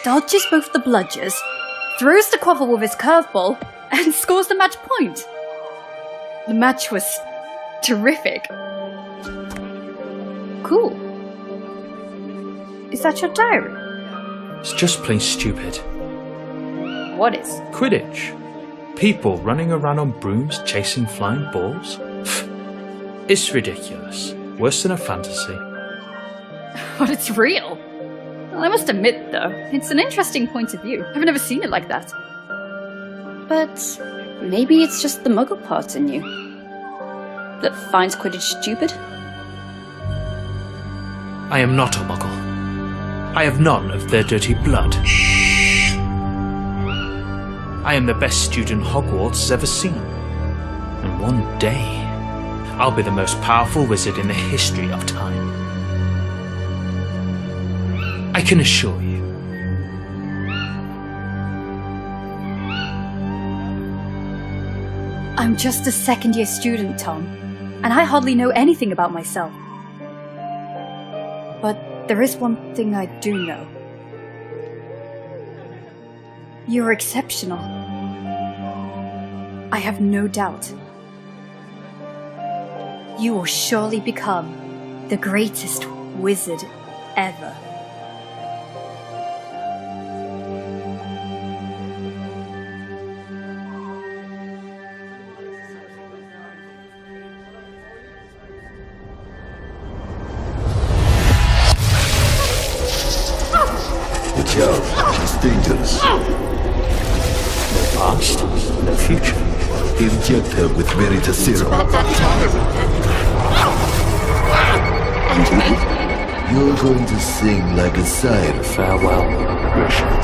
dodges both the bludgers, throws the quaffle with his curveball, and scores the match point. The match was terrific. Cool. Is that your diary? It's just plain stupid. What is? Quidditch. People running around on brooms chasing flying balls. It's ridiculous. Worse than a fantasy. But it's real. Well, I must admit, though, it's an interesting point of view. I've never seen it like that. But maybe it's just the muggle part in you that finds Quidditch stupid? I am not a muggle. I have none of their dirty blood. I am the best student Hogwarts has ever seen. And one day, I'll be the most powerful wizard in the history of time. I can assure you. I'm just a second-year student, Tom, and I hardly know anything about myself. But there is one thing I do know. You're exceptional. I have no doubt. You will surely become the greatest wizard ever. Watch out, she's dangerous. No past, no future. Inject her with Verita serum. And me? You're going to sing like a siren. Farewell, Richard.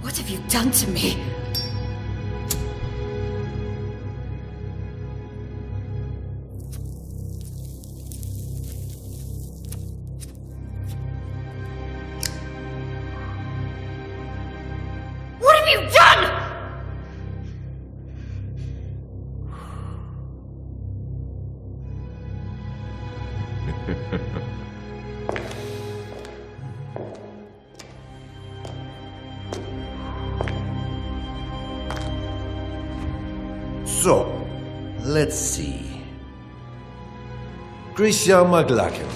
What have you done to me? What have you done? So, let's see. Christian McLachlan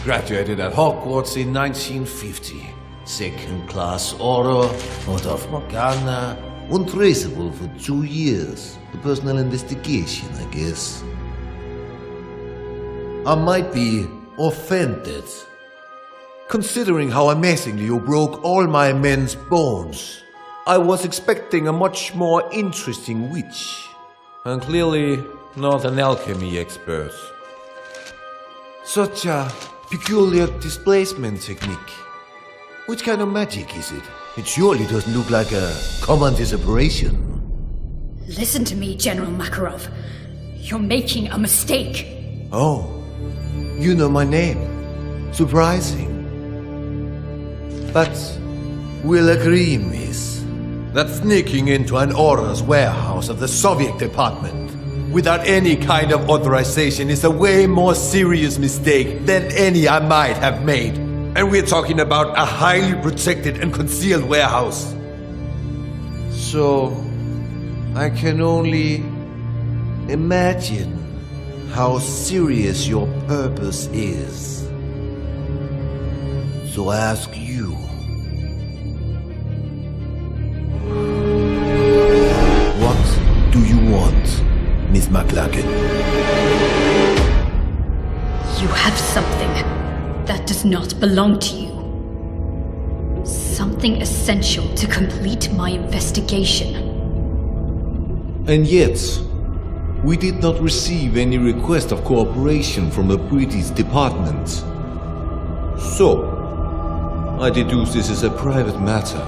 graduated at Hogwarts in 1950. Second class order, Order of Morgana, untraceable for 2 years. A personal investigation, I guess. I might be offended, considering how amazingly you broke all my men's bones. I was expecting a much more interesting witch. And clearly not an alchemy expert. Such a peculiar displacement technique. Which kind of magic is it? It surely doesn't look like a common disapparition. Listen to me, General Makarov. You're making a mistake. Oh, you know my name. Surprising. But we'll agree, miss, that sneaking into an Aura's warehouse of the Soviet department without any kind of authorization is a way more serious mistake than any I might have made. And we're talking about a highly protected and concealed warehouse. So, I can only imagine how serious your purpose is. So I ask you, what do you want, Miss McLachlan? You have something that does not belong to you. Something essential to complete my investigation. And yet, we did not receive any request of cooperation from the British department. So, I deduce this is a private matter.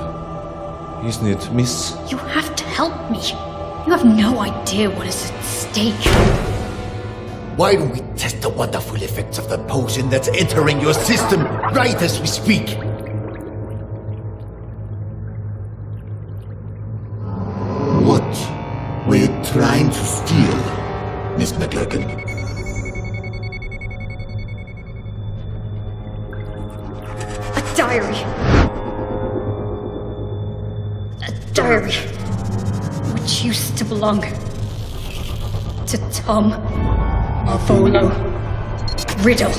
isn't it, miss? You have to help me. You have no idea what is at stake. Why don't we test the wonderful effects of the potion that's entering your system right as we speak? What were you trying to steal, Miss McLagan? A diary. A diary. Which used to belong to Tom Marvolo Riddle.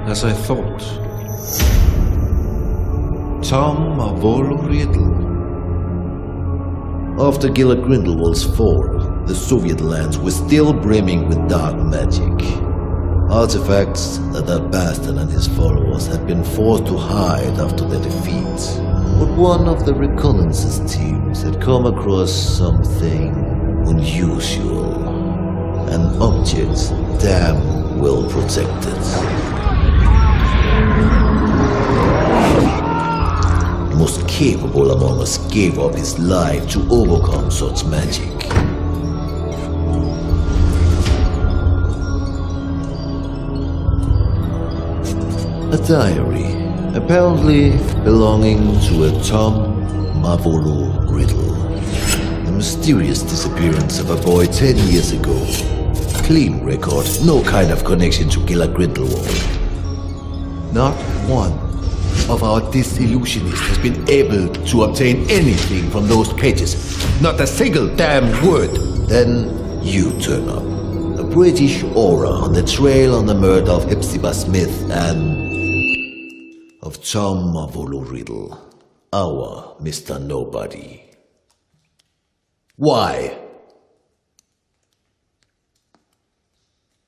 As I thought. Tom Marvolo Riddle. After Gila Grindelwald's fall, the Soviet lands were still brimming with dark magic. Artifacts that bastard and his followers had been forced to hide after their defeat. But one of the reconnaissance teams had come across something unusual. An object damn well protected. The most capable among us gave up his life to overcome such magic. A diary, apparently belonging to a Tom Marvolo Riddle. The mysterious disappearance of a boy 10 years ago. Clean record, no kind of connection to Gila Grindelwald. Not one of our disillusionists has been able to obtain anything from those pages. Not a single damn word. Then you turn up. A British aura on the trail on the murder of Hepzibah Smith and of Tom Marvolo Riddle, our Mr. Nobody. Why?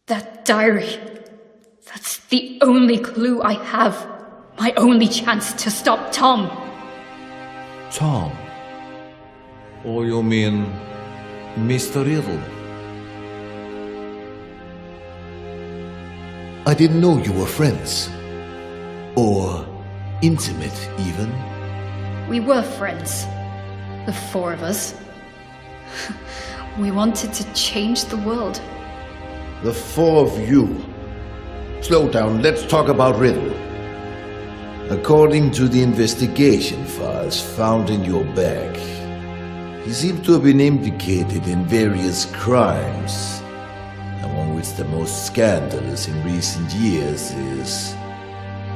That diary. That's the only clue I have. My only chance to stop Tom. Tom? Or you mean Mr. Riddle? I didn't know you were friends. Or intimate, even. We were friends. The four of us. We wanted to change the world. The four of you. Slow down, let's talk about Riddle. According to the investigation files found in your bag, he seemed to have been implicated in various crimes, among which the most scandalous in recent years is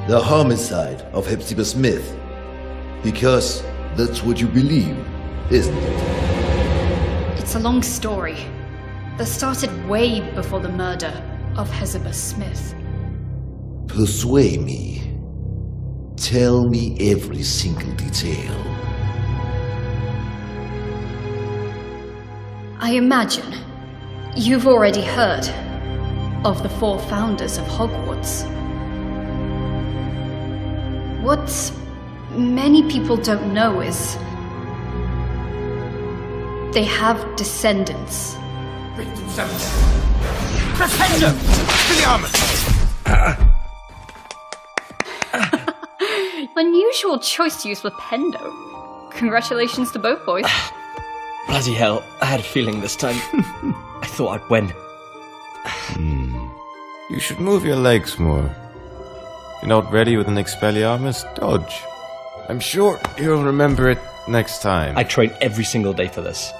the homicide of Hepzibah Smith. Because that's what you believe, isn't it? It's a long story that started way before the murder of Hepzibah Smith. Persuade me. Tell me every single detail. I imagine you've already heard of the four founders of Hogwarts. What many people don't know is they have descendants. Unusual choice to use Flipendo. Congratulations to both boys. Bloody hell, I had a feeling this time. I thought I'd win. You should move your legs more. If you're not ready with an Expelliarmus, dodge. I'm sure you'll remember it next time. I train every single day for this.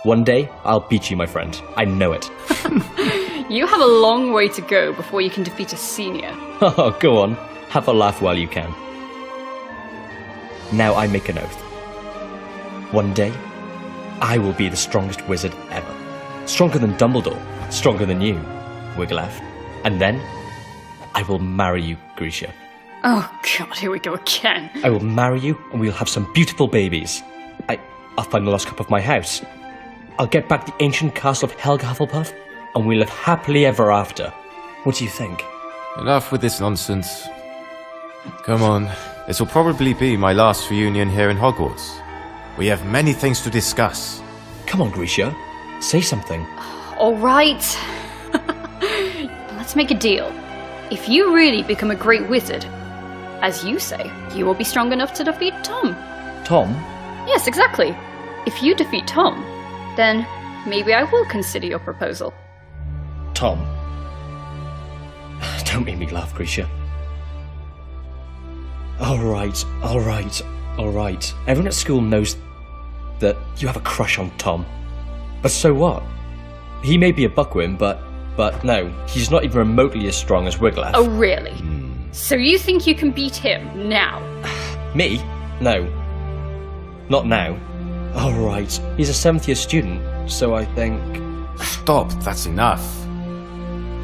One day, I'll beat you, my friend. I know it. You have a long way to go before you can defeat a senior. Oh, go on. Have a laugh while you can. Now I make an oath. One day, I will be the strongest wizard ever. Stronger than Dumbledore. Stronger than you, Wigglytuff. And then, I will marry you, Grisha. Oh god, here we go again. I will marry you, and we'll have some beautiful babies. I'll find the lost cup of my house. I'll get back the ancient castle of Helga Hufflepuff, and we'll live happily ever after. What do you think? Enough with this nonsense. Come on. This will probably be my last reunion here in Hogwarts. We have many things to discuss. Come on, Grisha. Say something. Alright. Let's make a deal. If you really become a great wizard, as you say, you will be strong enough to defeat Tom. Tom? Yes, exactly. If you defeat Tom, then maybe I will consider your proposal. Tom? Don't make me laugh, Grisha. Alright. Everyone at school knows that you have a crush on Tom. But so what? He may be a buckwim, but no, he's not even remotely as strong as Wiglaf. Oh, really? So you think you can beat him now? Me? No. Not now. Alright, he's a 7th year student, so I think... Stop, that's enough.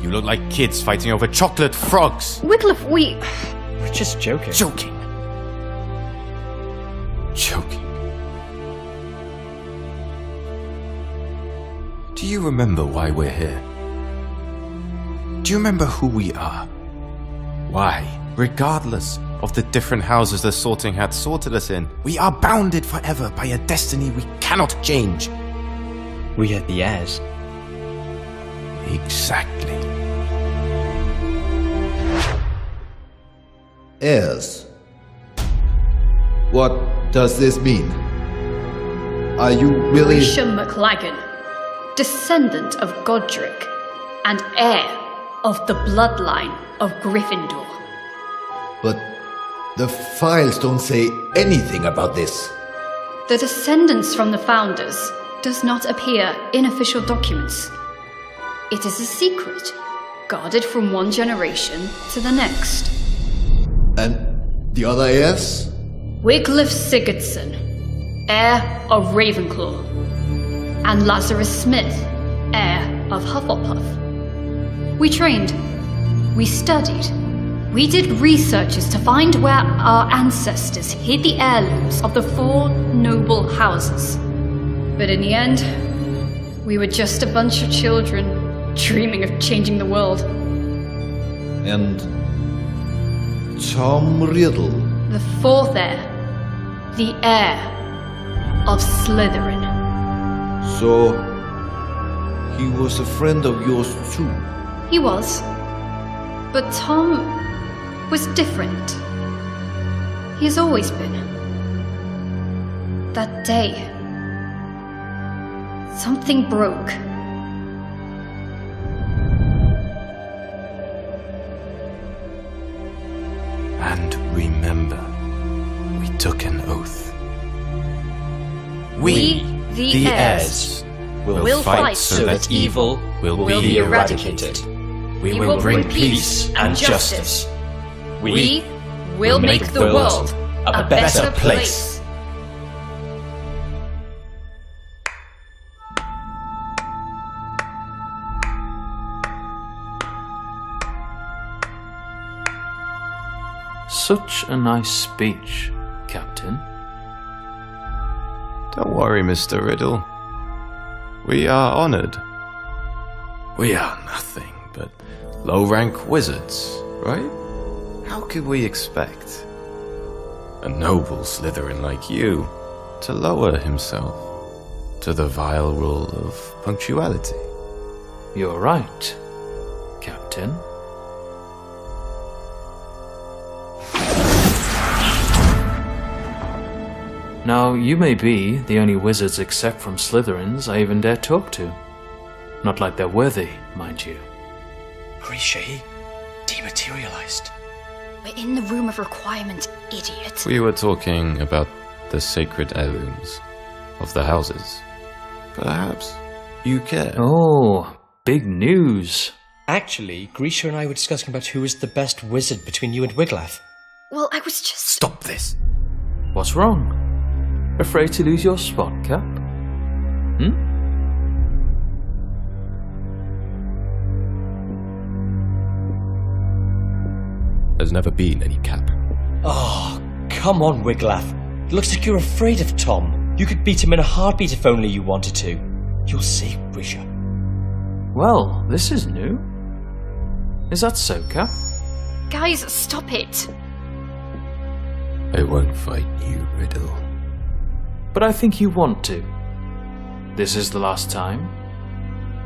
You look like kids fighting over chocolate frogs. Wiglaf, We're just joking. Joking. Do you remember why we're here? Do you remember who we are? Why, regardless of the different houses the Sorting Hat sorted us in, we are bounded forever by a destiny we cannot change. We are the heirs. Exactly. Heirs. What does this mean? Are you really... Grisha McLagan, descendant of Godric, and heir of the bloodline of Gryffindor. But the files don't say anything about this. The descendants from the founders does not appear in official documents. It is a secret, guarded from one generation to the next. And the other heirs? Wiglaf Sigurdsson, heir of Ravenclaw, and Lazarus Smith, heir of Hufflepuff. We trained, we studied, we did researches to find where our ancestors hid the heirlooms of the 4 noble houses. But in the end, we were just a bunch of children dreaming of changing the world. And Tom Riddle. The 4th heir, the heir of Slytherin. So, he was a friend of yours too? He was. But Tom was different. He has always been. That day, something broke. And remember, we took an oath. We, the heirs, will fight so that evil will be eradicated. We will bring peace and justice. We will make the world a better place. Such a nice speech, Captain. Don't worry, Mr. Riddle. We are honored. We are nothing but low-rank wizards, right? How could we expect a noble Slytherin like you to lower himself to the vile rule of punctuality? You're right, Captain. Now, you may be the only wizards except from Slytherins I even dare talk to. Not like they're worthy, mind you. Grisha, he dematerialized. We're in the room of requirement, idiot. We were talking about the sacred heirlooms of the houses. Perhaps you care. Oh, big news. Actually, Grisha and I were discussing about who is the best wizard between you and Wiglaf. Well, I was just... Stop this! What's wrong? Afraid to lose your spot, Cap? There's never been any cap. Oh, come on, Wiglaf. It looks like you're afraid of Tom. You could beat him in a heartbeat if only you wanted to. You'll see, Grisha. Well, this is new. Is that so, Cap? Guys, stop it. I won't fight you, Riddle. But I think you want to. This is the last time.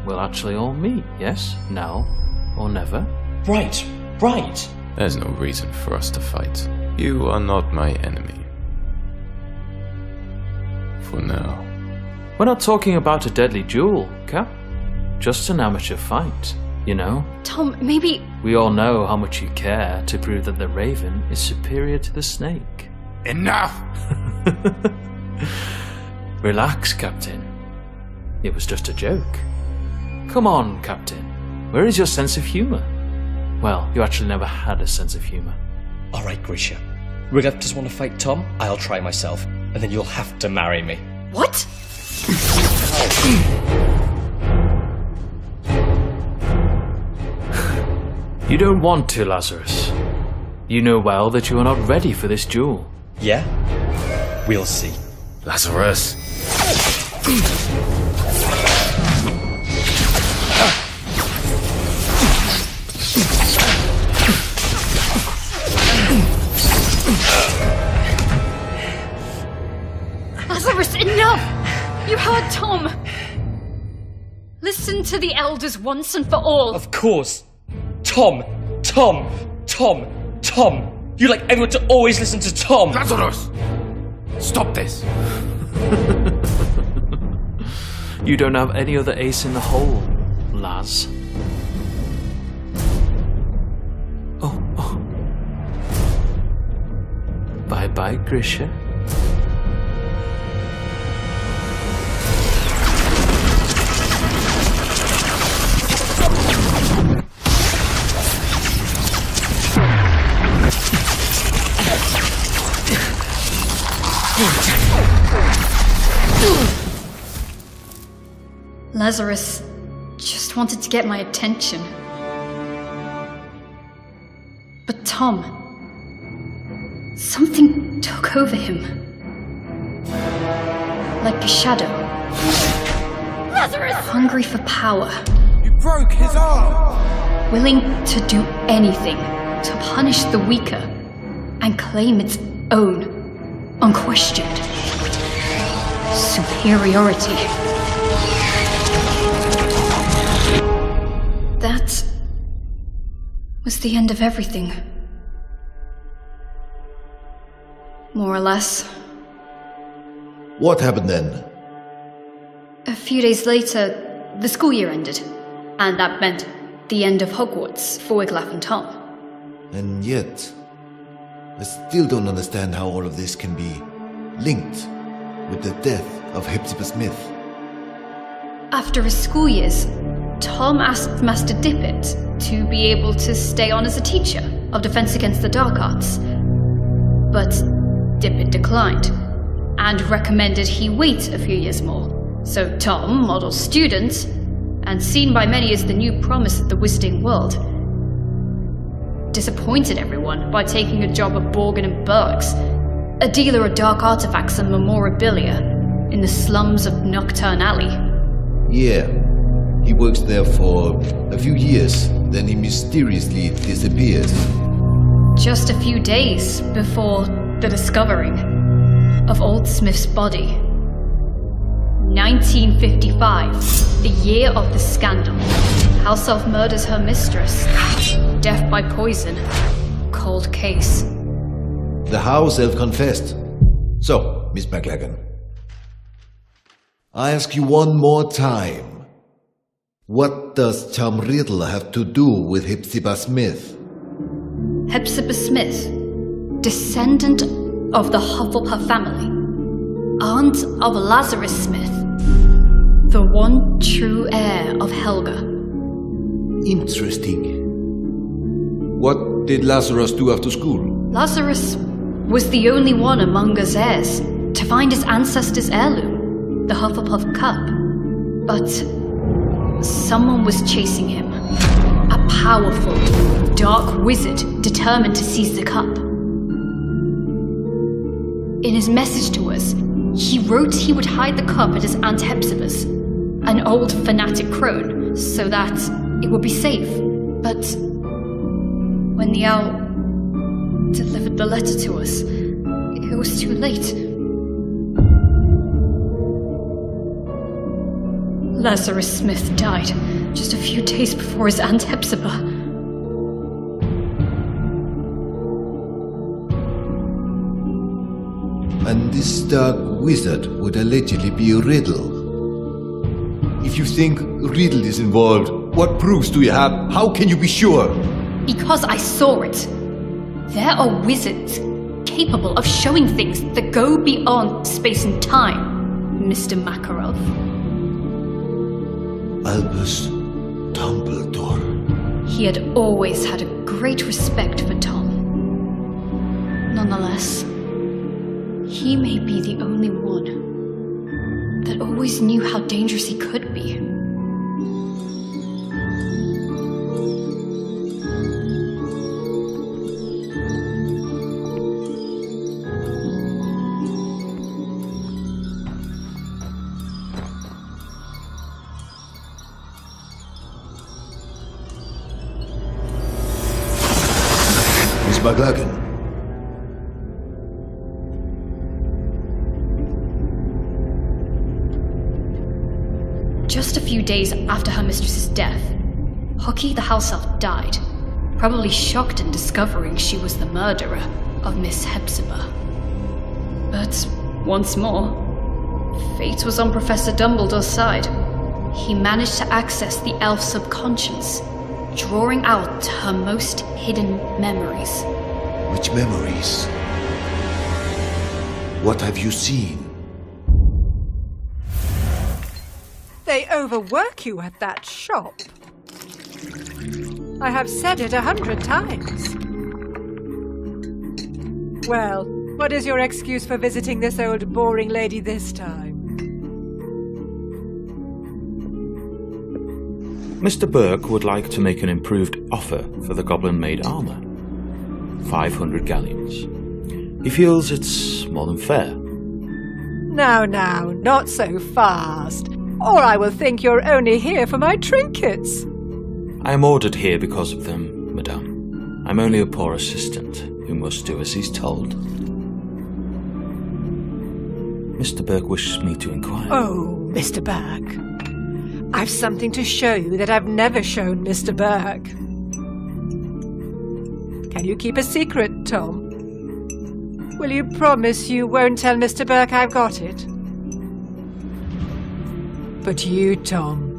We'll actually all meet, yes? Now or never? Right. There's no reason for us to fight. You are not my enemy. For now. We're not talking about a deadly duel, Cap. Just an amateur fight, you know? Tom, maybe... We all know how much you care to prove that the Raven is superior to the Snake. Enough! Relax, Captain. It was just a joke. Come on, Captain. Where is your sense of humor? Well, you actually never had a sense of humor. Alright, Grisha. Riglaf doesn't want to fight Tom, I'll try myself, and then you'll have to marry me. What? You don't want to, Lazarus. You know well that you are not ready for this duel. Yeah? We'll see. Lazarus! Lazarus, enough! You heard Tom! Listen to the elders once and for all. Of course! Tom! Tom! Tom! Tom! You like everyone to always listen to Tom! Lazarus! Stop this! You don't have any other ace in the hole, Laz. Oh. Bye-bye, Grisha. Lazarus just wanted to get my attention. But Tom, something took over him. Like a shadow. Lazarus! Hungry for power. You broke his arm! Willing to do anything to punish the weaker and claim its own, unquestioned superiority. That was the end of everything. More or less. What happened then? A few days later, the school year ended, and that meant the end of Hogwarts for Wiglaf and Tom. And yet, I still don't understand how all of this can be linked with the death of Hepzibah Smith. After his school years, Tom asked Master Dippet to be able to stay on as a teacher of Defense Against the Dark Arts. But Dippet declined, and recommended he wait a few years more. So Tom, model student, and seen by many as the new promise of the wizarding world, disappointed everyone by taking a job at Borgin and Bergs, a dealer of dark artifacts and memorabilia in the slums of Nocturne Alley. Yeah, he works there for a few years, then he mysteriously disappears. Just a few days before the discovering of Old Smith's body. 1955, the year of the scandal. House Elf murders her mistress. Death by poison. Cold case. The House Elf confessed. So, Miss McLagan, I ask you one more time. What does Tom Riddle have to do with Hepzibah Smith? Hepzibah Smith, descendant of the Hufflepuff family, aunt of Lazarus Smith, the one true heir of Helga. Interesting. What did Lazarus do after school? Lazarus was the only one among us heirs to find his ancestor's heirloom, the Hufflepuff cup. But someone was chasing him. A powerful, dark wizard determined to seize the cup. In his message to us, he wrote he would hide the cup at his Aunt Hepzibah's, an old fanatic crone, so that it would be safe. But when the owl delivered the letter to us, it was too late. Lazarus Smith died just a few days before his Aunt Hepzibah. And this dark wizard would allegedly be Riddle. If you think Riddle is involved, what proofs do you have? How can you be sure? Because I saw it. There are wizards capable of showing things that go beyond space and time, Mr. Makarov. Albus Dumbledore. He had always had a great respect for Tom. Nonetheless, he may be the only one that always knew how dangerous he could be. Miss McLagan. Just a few days after her mistress's death, Hockey the house elf died, probably shocked in discovering she was the murderer of Miss Hepzibah. But once more, fate was on Professor Dumbledore's side. He managed to access the elf's subconscious, drawing out her most hidden memories. Which memories? What have you seen? They overwork you at that shop. I have said it 100 times. Well, what is your excuse for visiting this old boring lady this time? Mr. Burke would like to make an improved offer for the goblin-made armour. 500 galleons. He feels it's more than fair. Now, not so fast, or I will think you're only here for my trinkets. I am ordered here because of them, madame. I'm only a poor assistant who must do as he's told. Mr. Burke wishes me to inquire. Oh, Mr. Burke. I've something to show you that I've never shown Mr. Burke. Can you keep a secret, Tom? Will you promise you won't tell Mr. Burke I've got it? But you, Tom,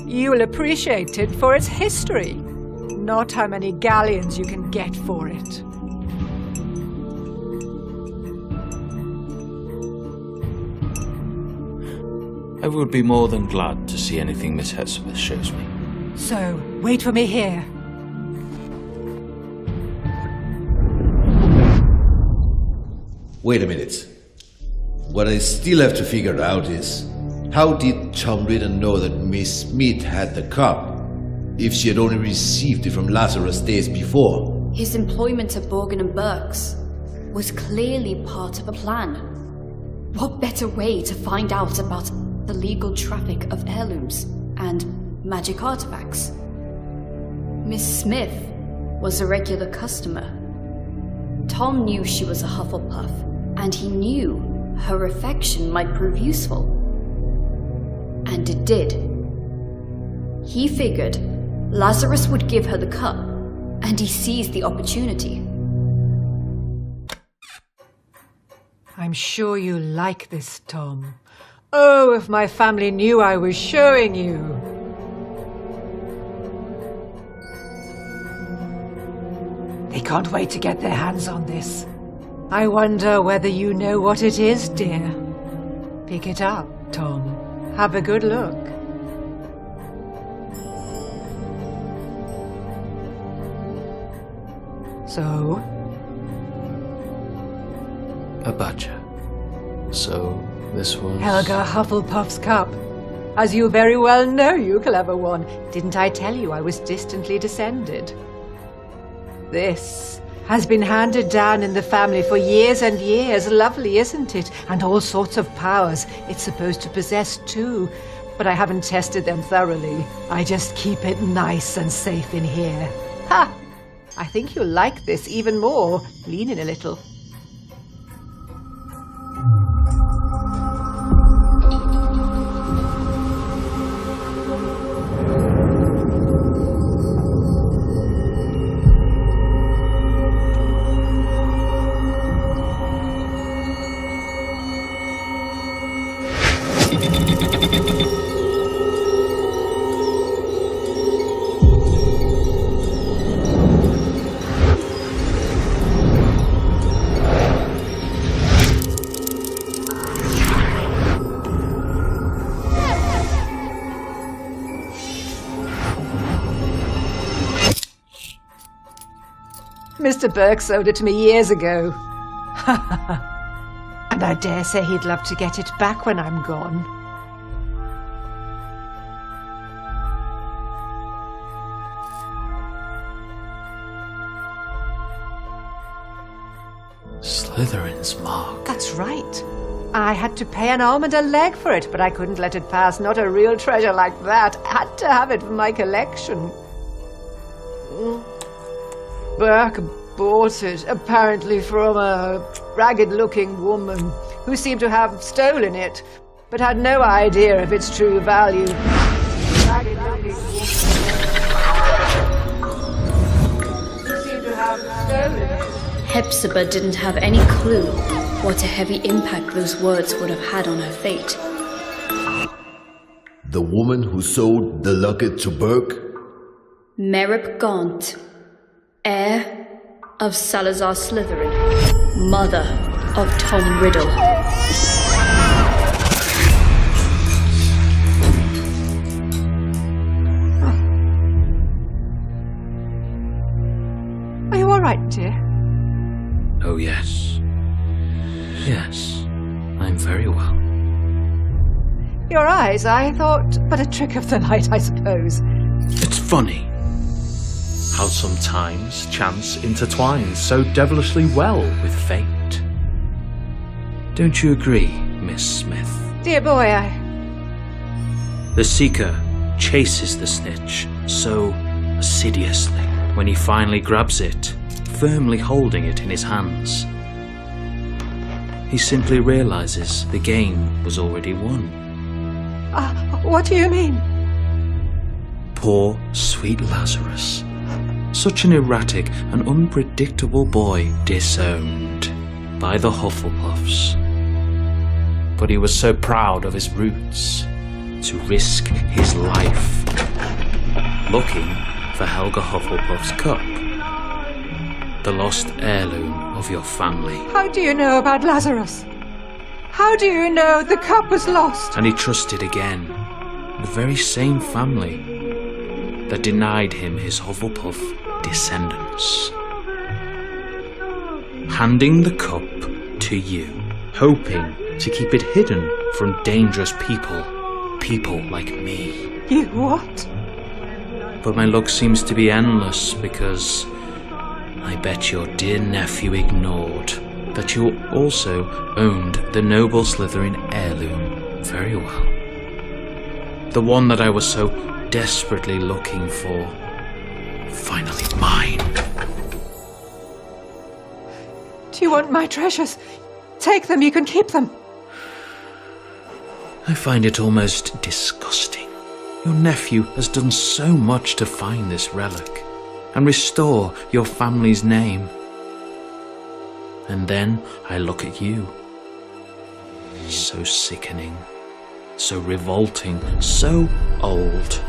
you will appreciate it for its history, not how many galleons you can get for it. I would be more than glad to see anything Miss Hepzibah shows me. So, wait for me here. Wait a minute. What I still have to figure out is, how did Tom Riddle know that Miss Smith had the cup, if she had only received it from Lazarus days before? His employment at Borgin and Burke's was clearly part of a plan. What better way to find out about the legal traffic of heirlooms and magic artifacts? Miss Smith was a regular customer. Tom knew she was a Hufflepuff, and he knew her affection might prove useful. And it did. He figured Lazarus would give her the cup, and he seized the opportunity. I'm sure you like this, Tom. Oh, if my family knew I was showing you. They can't wait to get their hands on this. I wonder whether you know what it is, dear. Pick it up, Tom. Have a good look. So? A badger. So, this was... Helga Hufflepuff's cup. As you very well know, you clever one. Didn't I tell you I was distantly descended? This has been handed down in the family for years and years. Lovely, isn't it? And all sorts of powers it's supposed to possess too. But I haven't tested them thoroughly. I just keep it nice and safe in here. Ha! I think you'll like this even more. Lean in a little. Mr. Burke sold it to me years ago. And I dare say he'd love to get it back when I'm gone. Slytherin's mark. That's right. I had to pay an arm and a leg for it, but I couldn't let it pass. Not a real treasure like that. I had to have it for my collection. Burke bought it, apparently from a ragged-looking woman who seemed to have stolen it, but had no idea of its true value. Ragged-looking woman who seemed to have stolen it. Hepzibah didn't have any clue what a heavy impact those words would have had on her fate. The woman who sold the locket to Burke? Merip Gaunt, heir of Salazar Slytherin, mother of Tom Riddle. Are you all right, dear? Oh, yes. Yes, I'm very well. Your eyes, I thought, but a trick of the light, I suppose. It's funny how sometimes chance intertwines so devilishly well with fate. Don't you agree, Miss Smith? Dear boy, The Seeker chases the snitch so assiduously when he finally grabs it, firmly holding it in his hands. He simply realizes the game was already won. What do you mean? Poor, sweet Lazarus. Such an erratic and unpredictable boy disowned by the Hufflepuffs. But he was so proud of his roots to risk his life looking for Helga Hufflepuff's cup, the lost heirloom of your family. How do you know about Lazarus? How do you know the cup was lost? And he trusted again the very same family that denied him his Hufflepuff descendants. Handing the cup to you, hoping to keep it hidden from dangerous people like me. You what? But my luck seems to be endless because I bet your dear nephew ignored that you also owned the noble Slytherin heirloom very well. The one that I was so desperately looking for. Finally mine. Do you want my treasures? Take them, you can keep them. I find it almost disgusting. Your nephew has done so much to find this relic and restore your family's name. And then I look at you. So sickening, so revolting, so old.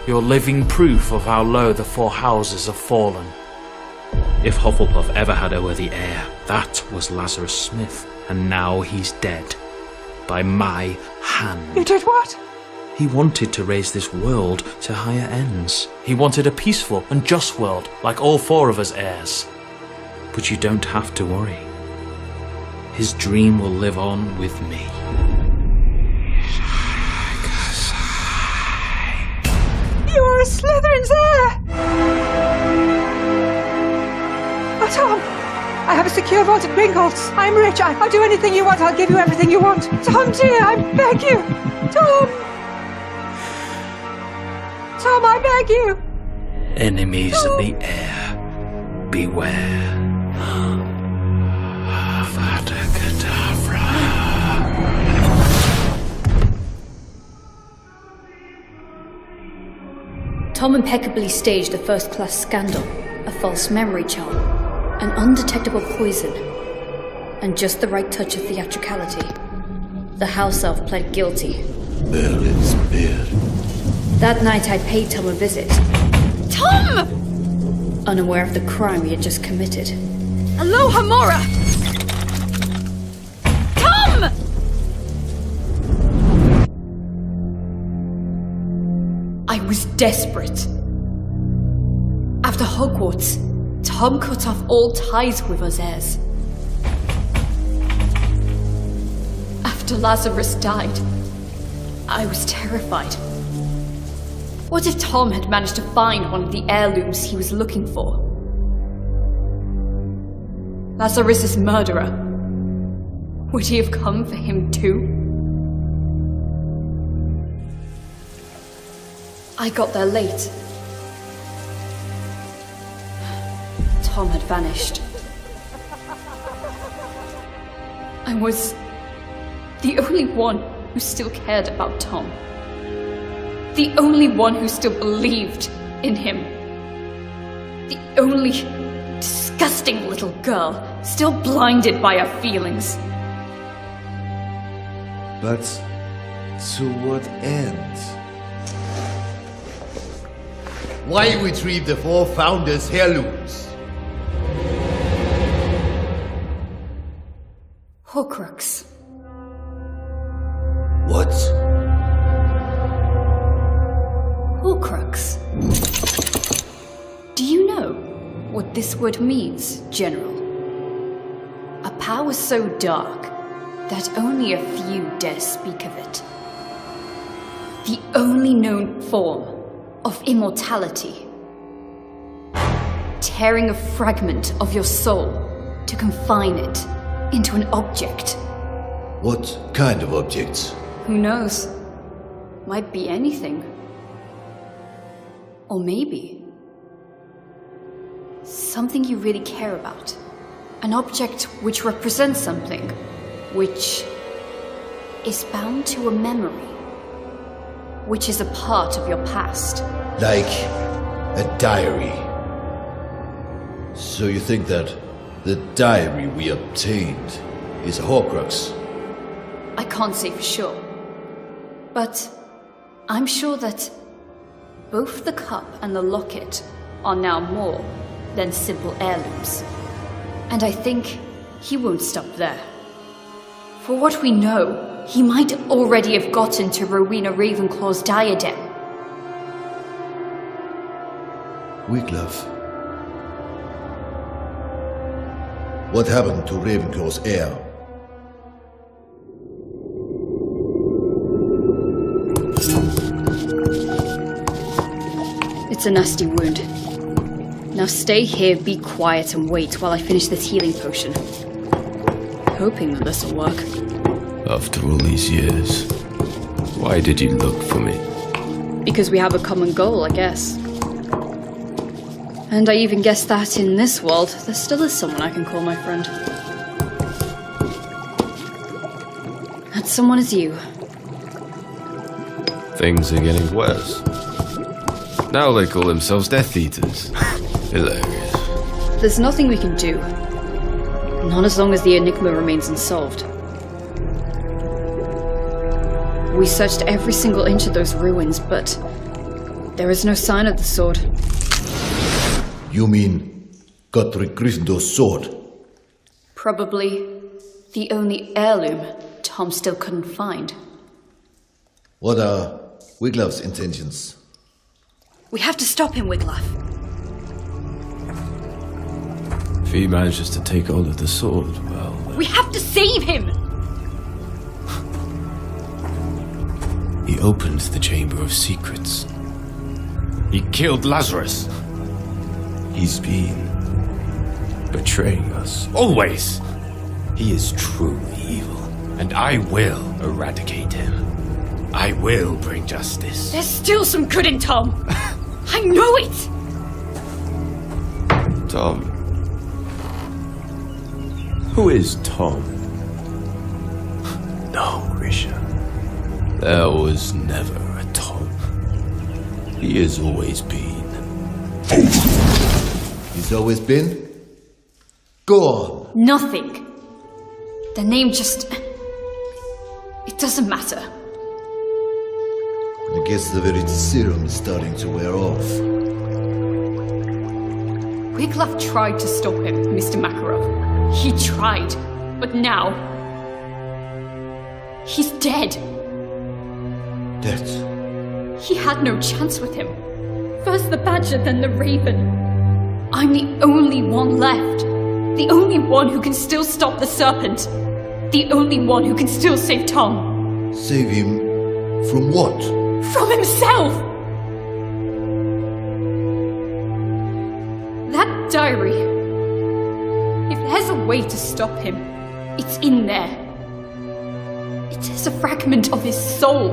You're living proof of how low the four houses have fallen. If Hufflepuff ever had a worthy heir, that was Lazarus Smith, and now he's dead. By my hand. You did what? He wanted to raise this world to higher ends. He wanted a peaceful and just world, like all four of us heirs. But you don't have to worry. His dream will live on with me. You are a Slytherin's heir! Oh, Tom! I have a secure vault at Gringotts. I'm rich. I'll do anything you want. I'll give you everything you want. Tom, dear, I beg you! Tom! Tom, I beg you! Enemies of the heir, beware. Avada Kedavra. Tom impeccably staged a first-class scandal, a false memory charm, an undetectable poison, and just the right touch of theatricality. The house elf pled guilty. Merlin's beard. That night I paid Tom a visit. Tom! Unaware of the crime he had just committed. Aloha Mora! Tom! I was desperate. After Hogwarts, Tom cut off all ties with us heirs. After Lazarus died, I was terrified. What if Tom had managed to find one of the heirlooms he was looking for? Lazarus's murderer. Would he have come for him too? I got there late. Tom had vanished. I was the only one who still cared about Tom. The only one who still believed in him. The only disgusting little girl still blinded by her feelings. But to what end? Why retrieve the four founders' heirlooms? Horcrux. What? Horcrux. Do you know what this word means, General? A power so dark that only a few dare speak of it. The only known form of immortality. Tearing a fragment of your soul to confine it into an object. What kind of objects? Who knows? Might be anything. Or maybe something you really care about. An object which represents something which is bound to a memory, which is a part of your past. Like a diary. So you think that the diary we obtained is a Horcrux? I can't say for sure, but I'm sure that both the cup and the locket are now more than simple heirlooms. And I think he won't stop there. For what we know, he might already have gotten to Rowena Ravenclaw's diadem. Wiglaf. What happened to Ravenclaw's heir? It's a nasty wound. Now stay here, be quiet, and wait while I finish this healing potion. Hoping that this'll work. After all these years, why did you look for me? Because we have a common goal, I guess. And I even guess that in this world, there still is someone I can call my friend. That someone is you. Things are getting worse. Now they call themselves Death Eaters. Hilarious. There's nothing we can do. Not as long as the enigma remains unsolved. We searched every single inch of those ruins, but there is no sign of the sword. You mean Godric Gryffindor's sword? Probably the only heirloom Tom still couldn't find. What are Wiglaf's intentions? We have to stop him, Wiglaf. If he manages to take hold of the sword, well... We have to save him! He opened the Chamber of Secrets. He killed Lazarus. He's been betraying us. Always! He is truly evil, and I will eradicate him. I will bring justice. There's still some good in Tom! I know it! Tom. Who is Tom? No, Risha. There was never a Tom. He has always been. He's always been? Go on. Nothing. The name just... It doesn't matter. I guess the very serum is starting to wear off. Wiglaf tried to stop him, Mr. Makarov. He tried, but now... He's dead. Dead? He had no chance with him. First the Badger, then the Raven. I'm the only one left. The only one who can still stop the serpent. The only one who can still save Tom. Save him from what? From himself! That diary. If there's a way to stop him, it's in there. It is a fragment of his soul,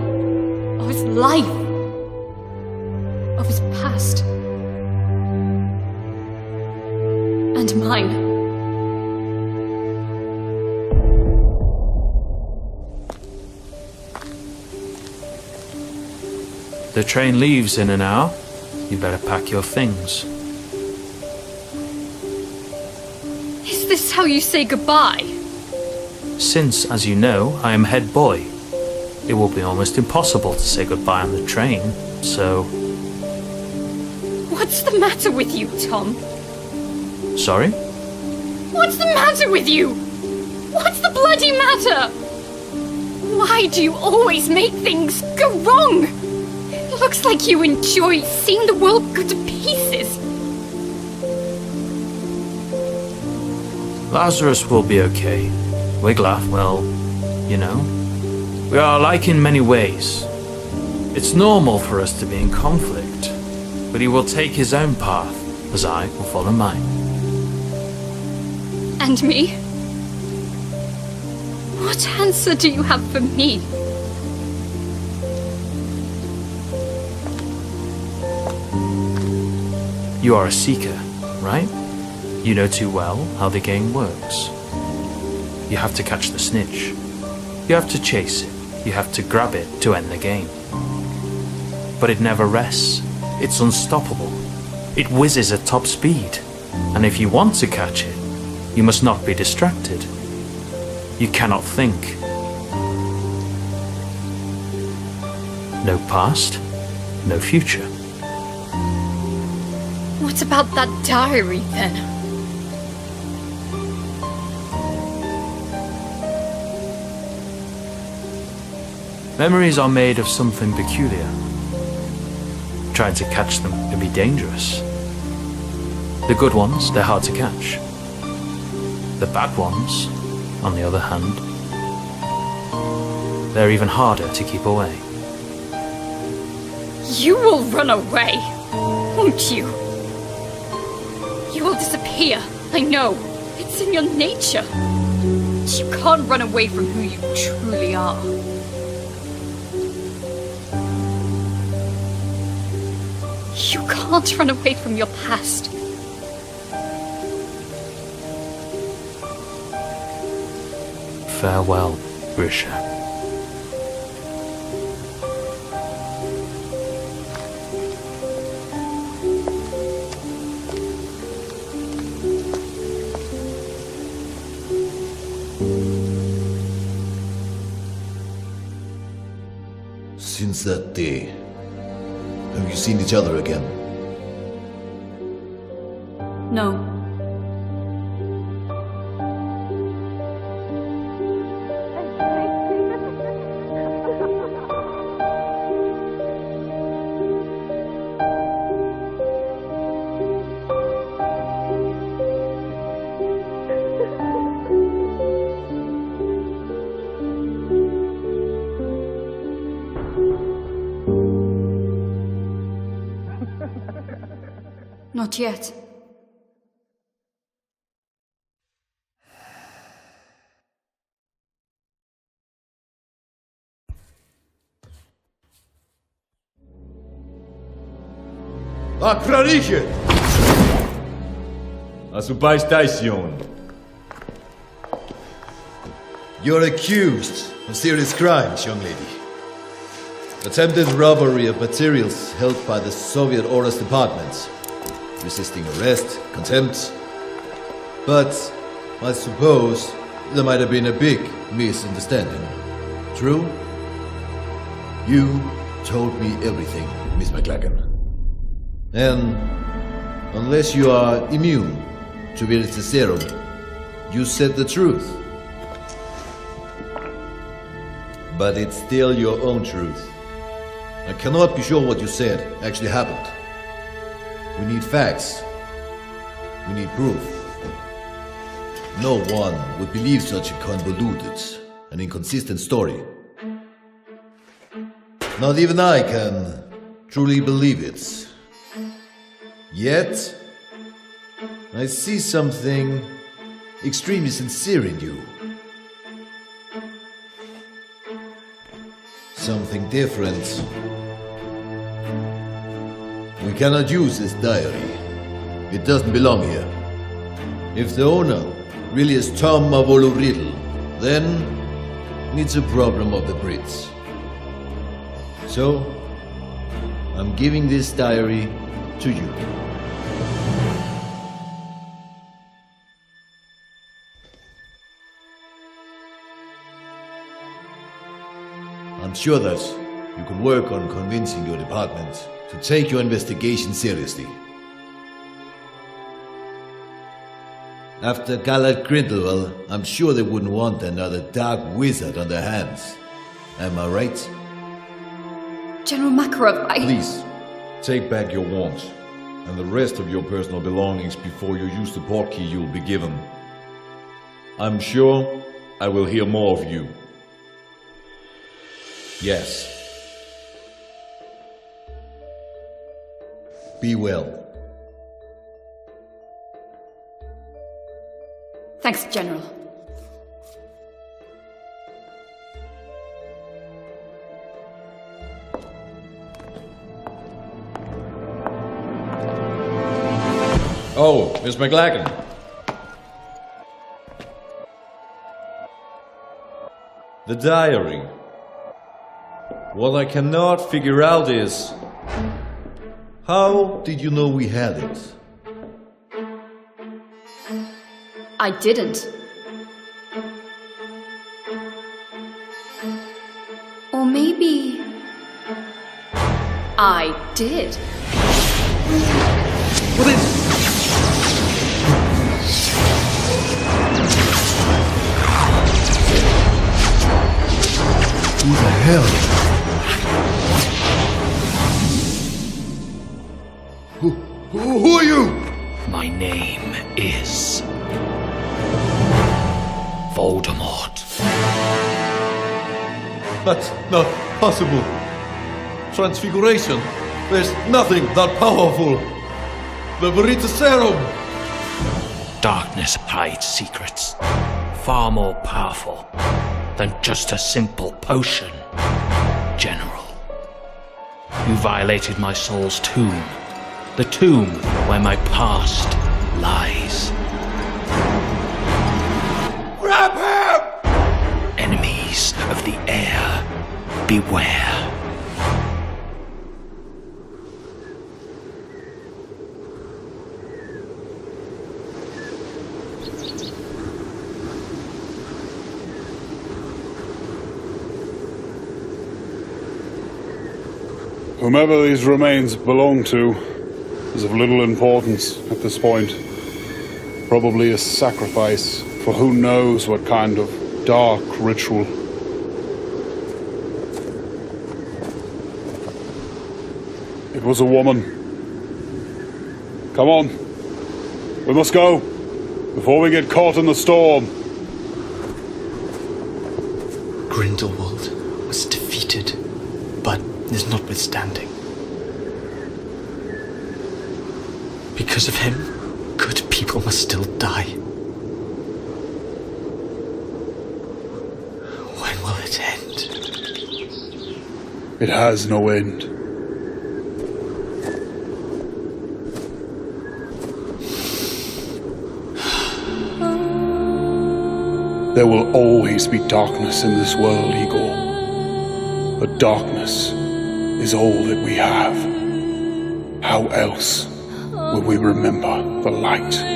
of his life, of his past. And mine. The train leaves in an hour. You better pack your things. Is this how you say goodbye? Since, as you know, I am head boy, it will be almost impossible to say goodbye on the train, so... What's the matter with you, Tom? Sorry? What's the matter with you? What's the bloody matter? Why do you always make things go wrong? It looks like you enjoy seeing the world go to pieces. Lazarus will be okay. Wiglaf, well, you know, we are alike in many ways. It's normal for us to be in conflict, but he will take his own path, as I will follow mine. And me? What answer do you have for me? You are a seeker, right? You know too well how the game works. You have to catch the snitch. You have to chase it. You have to grab it to end the game. But it never rests. It's unstoppable. It whizzes at top speed. And if you want to catch it, you must not be distracted. You cannot think. No past, no future. What about that diary, then? Memories are made of something peculiar. Trying to catch them can be dangerous. The good ones, they're hard to catch. The bad ones, on the other hand, they're even harder to keep away. You will run away, won't you? You will disappear, I know. It's in your nature. But you can't run away from who you truly are. You can't run away from your past. Farewell, Grisha. Since that day, have you seen each other again? No. Not yet. Acrariche! A su station. You're accused of serious crimes, young lady. Attempted robbery of materials held by the Soviet Oras Department. Resisting arrest, contempt. But I suppose there might have been a big misunderstanding. True? You told me everything, Miss McLagan. And unless you are immune to Virtuserum, you said the truth. But it's still your own truth. I cannot be sure what you said actually happened. We need facts. We need proof. No one would believe such a convoluted and inconsistent story. Not even I can truly believe it. Yet, I see something extremely sincere in you. Something different. We cannot use this diary. It doesn't belong here. If the owner really is Tom of Riddle, then it's a problem of the Brits. So, I'm giving this diary to you. I'm sure that you can work on convincing your department to take your investigation seriously. After Gallard Grindelwald, I'm sure they wouldn't want another dark wizard on their hands. Am I right? General Makarov, Please, take back your wand and the rest of your personal belongings before you use the portkey you'll be given. I'm sure I will hear more of you. Yes. Be well. Thanks, General. Oh, Miss McLagan. The diary. What I cannot figure out is, how Did you know we had it? I didn't. Or maybe I did. Who the hell? Who are you? My name is Voldemort. That's not possible. Transfiguration. There's nothing that powerful. The Verita Serum. Darkness hides secrets far more powerful than just a simple potion. General, you violated my soul's tomb. The tomb where my past lies. Grab him! Enemies of the air, beware. Whomever these remains belong to is of little importance at this point. Probably a sacrifice for who knows what kind of dark ritual. It was a woman. Come on. We must go before we get caught in the storm. Grindelwald was defeated, but is notwithstanding. Because of him, good people must still die. When will it end? It has no end. There will always be darkness in this world, Igor. But darkness is all that we have. How else will we remember the light?